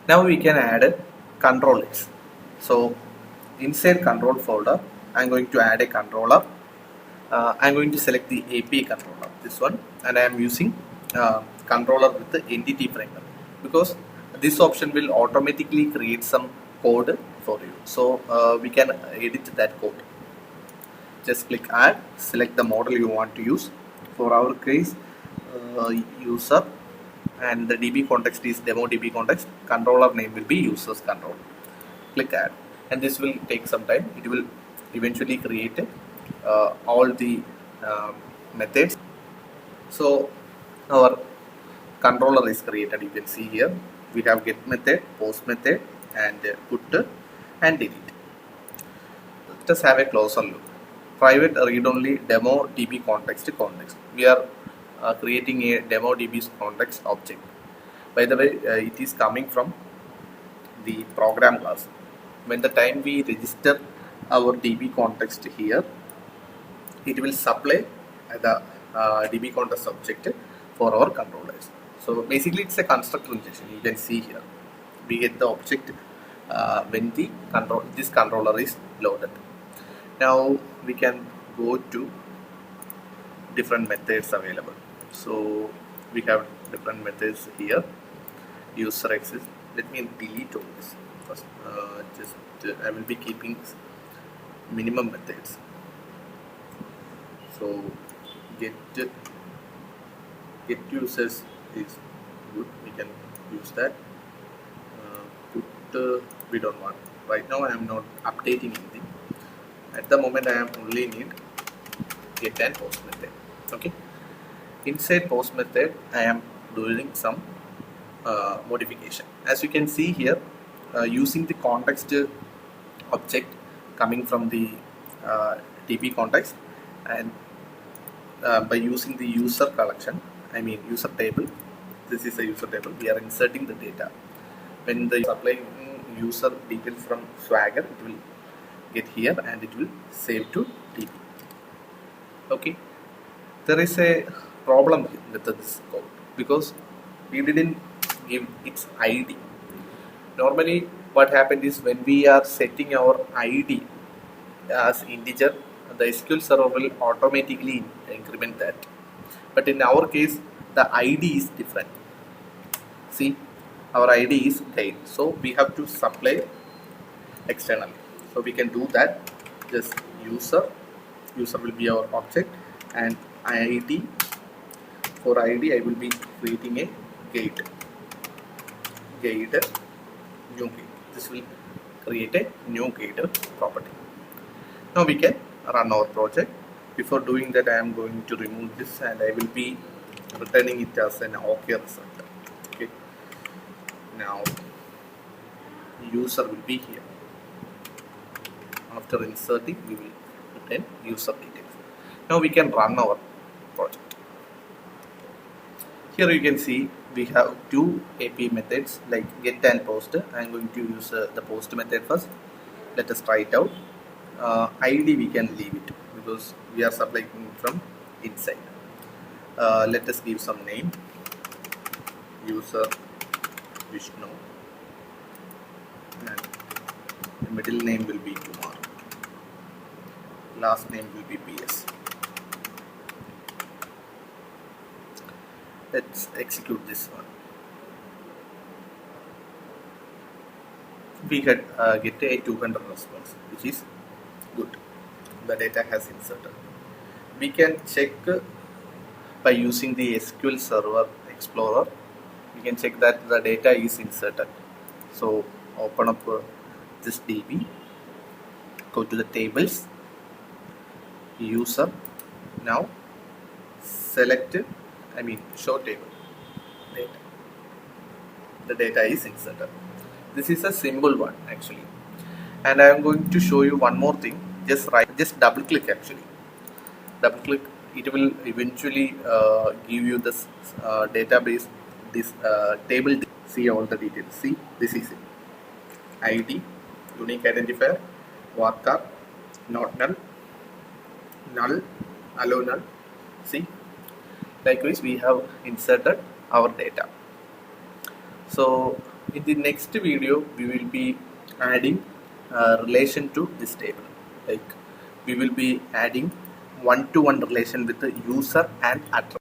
Now we can add controllers. So inside control folder, I'm going to add a controller. I'm going to select the API controller, this one, and I am using controller with the entity framework, because this option will automatically create some code for you. So we can edit that code. Just click add, select the model you want to use. For our case, user, and the DB context is demo DB context. Controller name will be users control. Click add, and this will take some time. It will eventually create all the methods. So our controller is created. You can see here we have get method, post method, and put and delete. Let us have a closer look. Private read-only demo DB context. We are creating a demo DB context object. By the way, it is coming from the program class. When the time we register our DB context here, it will supply the DB context object for our controllers. So basically it's a constructor injection. You can see here we get the object when the this controller is loaded. Now we can go to different methods available. So we have different methods here. User access. Let me delete all this first. I will be keeping minimum methods. So get users is good. We can use that. We don't want. Right now I am not updating anything. At the moment I am only need get and post method. Okay. Inside post method I am doing some modification. As you can see here, using the context object coming from the DB context, and by using the user collection, I mean user table. This is a user table. We are inserting the data. When the applying user details from Swagger, it will get here and it will save to DB. Okay. There is a problem with this code because we didn't give its ID. Normally what happened is when we are setting our ID as integer, the SQL server will automatically increment that. But in our case, the ID is different. See, our ID is guide, so we have to supply externally. So we can do that. Just user will be our object, and ID, for ID I will be creating a guide new guide. This will create a new guide property. Now we can run our project. Before doing that, I am going to remove this and I will be returning it as an OK result. Okay. Now user will be here. After inserting, we will return user details. Now we can run our project. Here you can see we have two API methods like get and post. I am going to use the post method first. Let us try it out. ID we can leave it because we are supplying from inside. Let us give some name. User Vishnu, and the middle name will be Kumar. Last name will be PS. Let's execute this one. We get a 200 response, which is good. The data has inserted. We can check by using the SQL Server Explorer. We can check that the data is inserted. So open up this DB, go to the tables, user. Now select, show table data. The data is inserted. This is a simple one actually, and I am going to show you one more thing. Just double click actually. Double click. It will eventually give you this database, this table. See all the details. See, this is it. ID, unique identifier, varchar, not null, null, allow null. See, likewise we have inserted our data. So In the next video, we will be adding relation to this table. Like we will be adding one-to-one relation with the user and address.